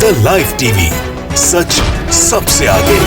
The live TV, सच सबसे आगे।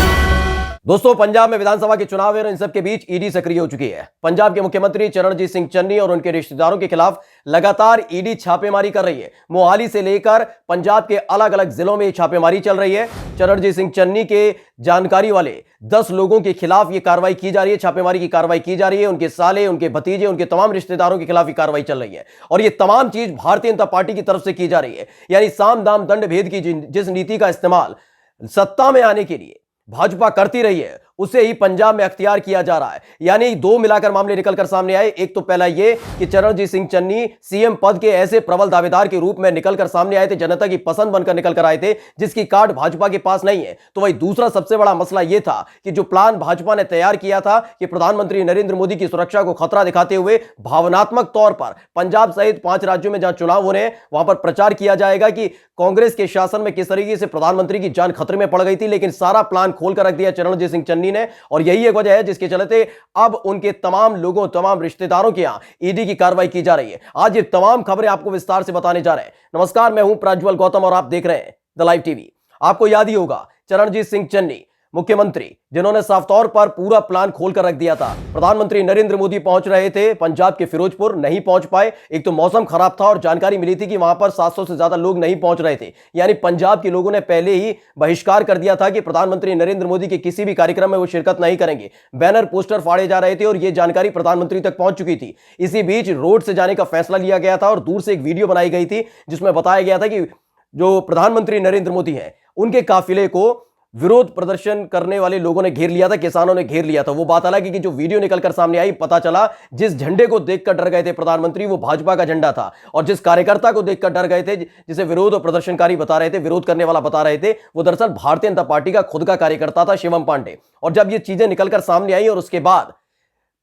दोस्तों, पंजाब में विधानसभा के चुनाव है और इन सब के बीच ईडी सक्रिय हो चुकी है। पंजाब के मुख्यमंत्री चरणजीत सिंह चन्नी और उनके रिश्तेदारों के खिलाफ लगातार ईडी छापेमारी कर रही है। मोहाली से लेकर पंजाब के अलग अलग जिलों में छापेमारी चल रही है। चरणजीत सिंह चन्नी के जानकारी वाले 10 लोगों के खिलाफ ये कार्रवाई की जा रही है, छापेमारी की कार्रवाई की जा रही है। उनके साले, उनके भतीजे, उनके तमाम रिश्तेदारों के खिलाफ ये कार्रवाई चल रही है और ये तमाम चीज भारतीय जनता पार्टी की तरफ से की जा रही है। यानी साम दाम दंड भेद की जिस नीति का इस्तेमाल सत्ता में आने के लिए भाजपा करती रही है, उसे ही पंजाब में अख्तियार किया जा रहा है। यानी दो मिलाकर मामले निकलकर सामने आए। एक तो पहला यह कि चरणजीत सिंह चन्नी सीएम पद के ऐसे प्रबल दावेदार के रूप में निकलकर सामने आए थे, जनता की पसंद बनकर निकलकर आए थे, जिसकी कार्ड भाजपा के पास नहीं है। तो वही दूसरा सबसे बड़ा मसला यह था कि जो प्लान भाजपा ने तैयार किया था कि प्रधानमंत्री नरेंद्र मोदी की सुरक्षा को खतरा दिखाते हुए भावनात्मक तौर पर पंजाब सहित 5 राज्यों में जहां चुनाव होने हैं वहां पर प्रचार किया जाएगा कि कांग्रेस के शासन में किस तरीके से प्रधानमंत्री की जान खतरे में पड़ गई थी। लेकिन सारा प्लान खोलकर रख दिया चरणजीत सिंह चन्नी ने और यही एक वजह है जिसके चलते अब उनके तमाम लोगों, तमाम रिश्तेदारों के यहां ईडी की कार्रवाई की जा रही है। आज ये तमाम खबरें आपको विस्तार से बताने जा रहे हैं। नमस्कार, मैं हूं प्रज्वल गौतम और आप देख रहे हैं द लाइव टीवी। आपको याद ही होगा, चरणजीत सिंह चन्नी मुख्यमंत्री जिन्होंने साफ तौर पर पूरा प्लान खोलकर रख दिया था। प्रधानमंत्री नरेंद्र मोदी पहुंच रहे थे पंजाब के फिरोजपुर, नहीं पहुंच पाए। एक तो मौसम खराब था और जानकारी मिली थी कि वहां पर 700 से ज्यादा लोग नहीं पहुंच रहे थे। यानी पंजाब के लोगों ने पहले ही बहिष्कार कर दिया था कि प्रधानमंत्री नरेंद्र मोदी के किसी भी कार्यक्रम में वो शिरकत नहीं करेंगे। बैनर, पोस्टर फाड़े जा रहे थे और यह जानकारी प्रधानमंत्री तक पहुंच चुकी थी। इसी बीच रोड से जाने का फैसला लिया गया था और दूर से एक वीडियो बनाई गई थी जिसमें बताया गया था कि जो प्रधानमंत्री नरेंद्र मोदी है उनके काफिले को विरोध प्रदर्शन करने वाले लोगों ने घेर लिया था, किसानों ने घेर लिया था। वो बात अलग है कि जो वीडियो निकलकर सामने आई, पता चला जिस झंडे को देखकर डर गए थे प्रधानमंत्री, वो भाजपा का झंडा था और जिस कार्यकर्ता को देखकर डर गए थे, जिसे विरोध और प्रदर्शनकारी बता रहे थे, विरोध करने वाला बता रहे थे, वो दरअसल भारतीय जनता पार्टी का खुद का कार्यकर्ता था, शिवम पांडे। और जब ये चीजें निकलकर सामने आई और उसके बाद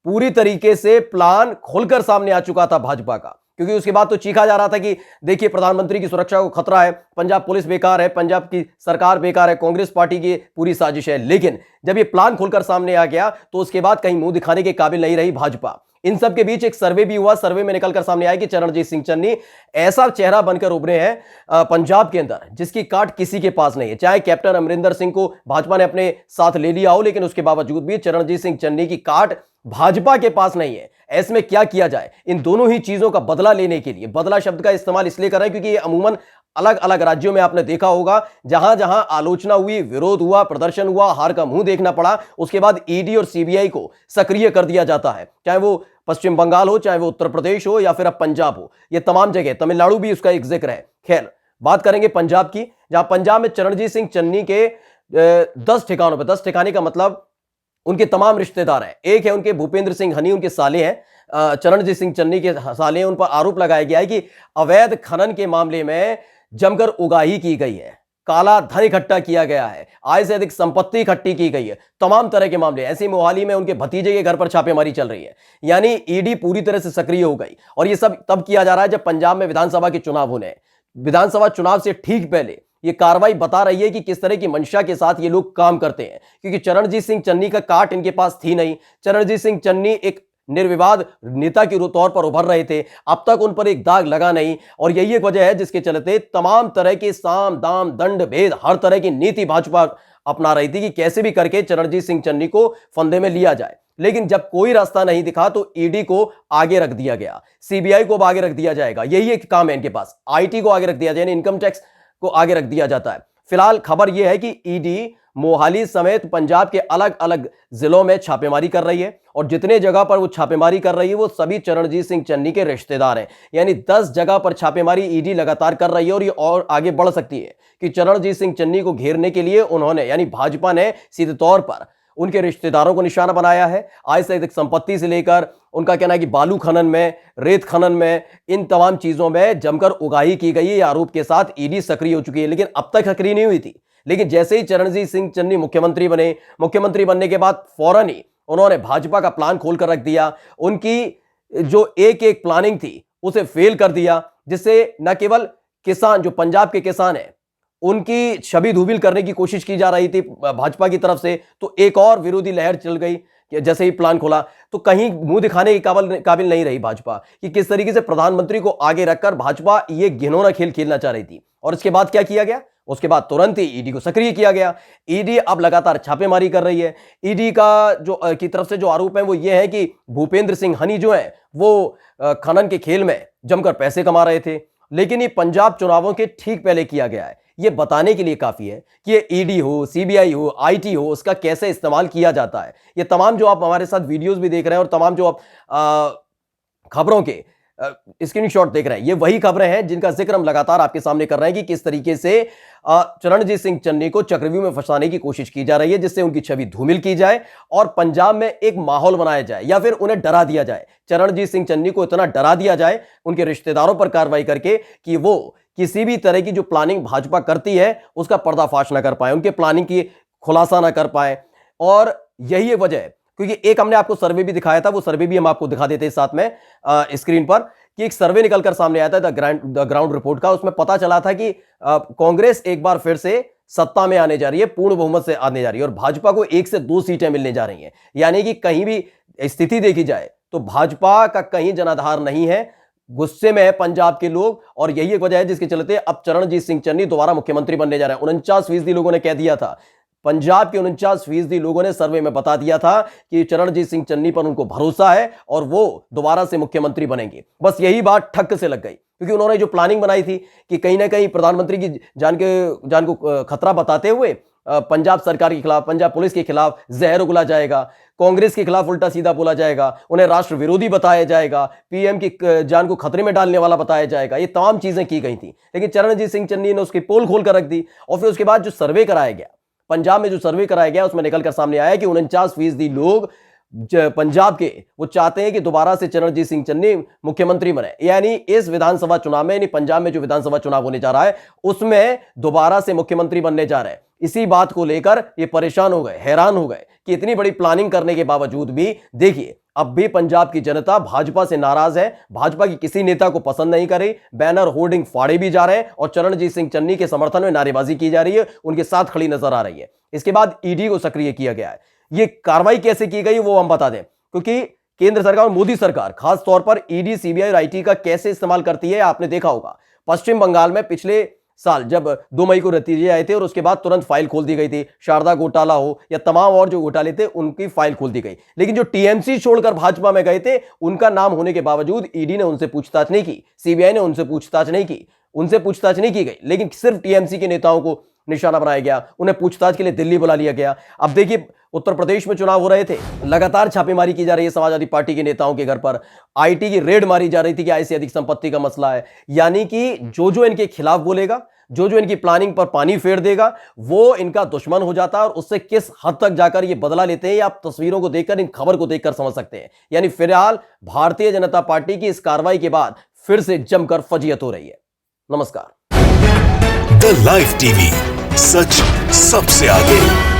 पूरी तरीके से प्लान खुलकर सामने आ चुका था भाजपा का, क्योंकि उसके बाद तो चीखा जा रहा था कि देखिए प्रधानमंत्री की सुरक्षा को खतरा है, पंजाब पुलिस बेकार है, पंजाब की सरकार बेकार है, कांग्रेस पार्टी की पूरी साजिश है। लेकिन जब ये प्लान खुलकर सामने आ गया तो उसके बाद कहीं मुंह दिखाने के काबिल नहीं रही भाजपा। इन सब के बीच एक सर्वे भी हुआ। सर्वे में निकलकर सामने आया कि चरणजीत सिंह चन्नी ऐसा चेहरा बनकर उभरे हैं पंजाब के अंदर जिसकी काट किसी के पास नहीं है। चाहे कैप्टन अमरिंदर सिंह को भाजपा ने अपने साथ ले लिया हो, लेकिन उसके बावजूद भी चरणजीत सिंह चन्नी की काट भाजपा के पास नहीं है। ऐसे में क्या किया जाए? इन दोनों ही चीजों का बदला लेने के लिए, बदला शब्द का इस्तेमाल इसलिए कर रहे हैं क्योंकि ये अमूमन अलग अलग राज्यों में आपने देखा होगा, जहां जहां आलोचना हुई, विरोध हुआ, प्रदर्शन हुआ, हार का मुंह देखना पड़ा, उसके बाद ईडी और सीबीआई को सक्रिय कर दिया जाता है। चाहे वो पश्चिम बंगाल हो, चाहे वो उत्तर प्रदेश हो या फिर अब पंजाब हो, ये तमाम जगह, तमिलनाडु भी उसका एक जिक्र है। खैर, बात करेंगे पंजाब की, जहां पंजाब में चरणजीत सिंह चन्नी के 10 ठिकानों पर, 10 ठिकाने का मतलब उनके तमाम रिश्तेदार हैं। एक है उनके भूपेंद्र सिंह हनी, उनके साले हैं, चरणजीत सिंह चन्नी के साले हैं। उन पर आरोप लगाया गया है कि अवैध खनन के मामले में जमकर उगाही की गई है, काला धन इकट्ठा किया गया है, आय से अधिक संपत्ति इकट्ठी की गई है, तमाम तरह के मामले। ऐसे मोहाली में उनके भतीजे के घर पर छापेमारी चल रही है। यानी ईडी पूरी तरह से सक्रिय हो गई और यह सब तब किया जा रहा है जब पंजाब में विधानसभा के चुनाव होने हैं। विधानसभा चुनाव से ठीक पहले ये कार्रवाई बता रही है कि किस तरह की मंशा के साथ ये लोग काम करते हैं, क्योंकि चरणजीत सिंह चन्नी का काट इनके पास थी नहीं। चरणजीत सिंह चन्नी एक निर्विवाद नेता के तौर पर उभर रहे थे, अब तक उन पर एक दाग लगा नहीं और यही एक वजह है जिसके चलते तमाम तरह के साम दाम दंड भेद, हर तरह की नीति भाजपा अपना रही थी कि कैसे भी करके चरणजीत सिंह चन्नी को फंदे में लिया जाए। लेकिन जब कोई रास्ता नहीं दिखा तो ईडी को आगे रख दिया गया, सीबीआई को आगे रख दिया जाएगा, यही एक काम है इनके पास। आईटी को आगे रख दिया जाए, इनकम टैक्स को आगे रख दिया जाता है। फिलहाल खबर यह है कि ईडी मोहाली समेत पंजाब के अलग अलग जिलों में छापेमारी कर रही है और जितने जगह पर वो छापेमारी कर रही है वो सभी चरणजीत सिंह चन्नी के रिश्तेदार हैं। यानी 10 जगह पर छापेमारी ईडी लगातार कर रही है और ये और आगे बढ़ सकती है कि चरणजीत सिंह चन्नी को घेरने के लिए उन्होंने, यानी भाजपा ने सीधे तौर पर उनके रिश्तेदारों को निशाना बनाया है। आय से अधिक संपत्ति से लेकर उनका कहना है कि बालू खनन में, रेत खनन में, इन तमाम चीजों में जमकर उगाही की गई है। आरोप के साथ ईडी सक्रिय हो चुकी है, लेकिन अब तक सक्रिय नहीं हुई थी। लेकिन जैसे ही चरणजीत सिंह चन्नी मुख्यमंत्री बने, मुख्यमंत्री बनने के बाद फौरन ही उन्होंने भाजपा का प्लान खोलकर रख दिया। उनकी जो एक एक प्लानिंग थी उसे फेल कर दिया, जिससे न केवल किसान, जो पंजाब के किसान हैं, उनकी छवि धूमिल करने की कोशिश की जा रही थी भाजपा की तरफ से, तो एक और विरोधी लहर चल गई कि जैसे ही प्लान खोला तो कहीं मुंह दिखाने के काबिल नहीं रही भाजपा कि किस तरीके से प्रधानमंत्री को आगे रखकर भाजपा ये घिनौना खेल खेलना चाह रही थी। और इसके बाद क्या किया गया? उसके बाद तुरंत ही ईडी को सक्रिय किया गया। ईडी अब लगातार छापेमारी कर रही है। ईडी का जो की तरफ से जो आरोप है वो ये है कि भूपेंद्र सिंह हनी जो है वो खनन के खेल में जमकर पैसे कमा रहे थे, लेकिन ये पंजाब चुनावों के ठीक पहले किया गया है। ये बताने के लिए काफी है कि ये ईडी हो, सीबीआई हो, आईटी हो, उसका कैसे इस्तेमाल किया जाता है। ये तमाम जो आप हमारे साथ वीडियोस भी देख रहे हैं और तमाम जो आप खबरों के स्क्रीनशॉट देख रहे हैं, ये वही खबरें हैं जिनका जिक्र हम लगातार आपके सामने कर रहे हैं कि किस तरीके से चरणजीत सिंह चन्नी को चक्रव्यूह में फंसाने की कोशिश की जा रही है, जिससे उनकी छवि धूमिल की जाए और पंजाब में एक माहौल बनाया जाए या फिर उन्हें डरा दिया जाए। चरणजीत सिंह चन्नी को इतना डरा दिया जाए उनके रिश्तेदारों पर कार्रवाई करके कि वो किसी भी तरह की जो प्लानिंग भाजपा करती है उसका पर्दाफाश ना कर पाए, उनके प्लानिंग की खुलासा ना कर पाए। और यही है वजह, क्योंकि एक हमने आपको सर्वे भी दिखाया था, वो सर्वे भी हम आपको दिखा देते हैं साथ में स्क्रीन पर, कि एक सर्वे निकलकर सामने आया था द ग्राउंड रिपोर्ट का। उसमें पता चला था कि कांग्रेस एक बार फिर से सत्ता में आने जा रही है, पूर्ण बहुमत से आने जा रही है और भाजपा को 1 से 2 सीटें मिलने जा रही हैं। यानी कि कहीं भी स्थिति देखी जाए तो भाजपा का कहीं जनाधार नहीं है, गुस्से में है पंजाब के लोग। और यही एक वजह है जिसके चलते अब चरणजीत सिंह चन्नी दोबारा मुख्यमंत्री बनने जा रहे हैं। 49% लोगों ने कह दिया था, पंजाब के 49% लोगों ने सर्वे में बता दिया था कि चरणजीत सिंह चन्नी पर उनको भरोसा है और वो दोबारा से मुख्यमंत्री बनेंगे। बस यही बात ठक से लग गई, क्योंकि उन्होंने जो प्लानिंग बनाई थी कि कहीं ना कहीं प्रधानमंत्री की जान को खतरा बताते हुए पंजाब सरकार के खिलाफ, पंजाब पुलिस के खिलाफ जहर उगला जाएगा, कांग्रेस के खिलाफ उल्टा सीधा बोला जाएगा, उन्हें राष्ट्र विरोधी बताया जाएगा, पीएम की जान को खतरे में डालने वाला बताया जाएगा। ये तमाम चीजें की गई थी, लेकिन चरणजीत सिंह चन्नी ने उसकी पोल खोल कर रख दी। और फिर उसके बाद जो सर्वे कराया गया, पंजाब में जो सर्वे कराया गया, उसमें निकलकर सामने आया कि 49% लोग पंजाब के वो चाहते हैं कि दोबारा से चरणजीत सिंह चन्नी मुख्यमंत्री बने। यानी इस विधानसभा चुनाव में, यानी पंजाब में जो विधानसभा चुनाव होने जा रहा है उसमें दोबारा से मुख्यमंत्री बनने जा रहे हैं। इसी बात को लेकर ये परेशान हो गए, हैरान हो गए कि इतनी बड़ी प्लानिंग करने के बावजूद भी देखिए अब भी पंजाब की जनता भाजपा से नाराज है, भाजपा की किसी नेता को पसंद नहीं कर रही, बैनर होर्डिंग फाड़े भी जा रहे हैं और चरणजीत सिंह चन्नी के समर्थन में नारेबाजी की जा रही है, उनके साथ खड़ी नजर आ रही है। इसके बाद ईडी को सक्रिय किया गया है। ये कार्रवाई कैसे की गई वो हम बता दें, क्योंकि केंद्र सरकार और मोदी सरकार खास तौर पर ईडी, सीबीआई और आईटी का कैसे इस्तेमाल करती है आपने देखा होगा। पश्चिम बंगाल में पिछले साल जब 2 मई को नतीजे आए थे और उसके बाद तुरंत फाइल खोल दी गई थी, शारदा घोटाला हो या तमाम और जो घोटाले थे उनकी फाइल खोल दी गई। लेकिन जो टीएमसी छोड़कर भाजपा में गए थे उनका नाम होने के बावजूद ईडी ने उनसे पूछताछ नहीं की, सीबीआई ने उनसे पूछताछ नहीं की, उनसे पूछताछ नहीं की गई, लेकिन सिर्फ टीएमसी के नेताओं को निशाना बनाया गया, उन्हें पूछताछ के लिए दिल्ली बुला लिया गया। अब देखिए उत्तर प्रदेश में चुनाव हो रहे थे, लगातार छापेमारी की जा रही है समाजवादी पार्टी के नेताओं के घर पर, आईटी की रेड मारी जा रही थी कि आय से अधिक संपत्ति का मसला है। यानी कि जो इनके खिलाफ बोलेगा, जो इनकी प्लानिंग पर पानी फेर देगा, वो इनका दुश्मन हो जाता है। और उससे किस हद तक जाकर ये बदला लेते हैं, आप तस्वीरों को देखकर, इन खबर को देखकर समझ सकते हैं। यानी फिलहाल भारतीय जनता पार्टी की इस कार्रवाई के बाद फिर से जमकर फजीयत हो रही है। नमस्कार। द लाइव टीवी, सच सबसे आगे।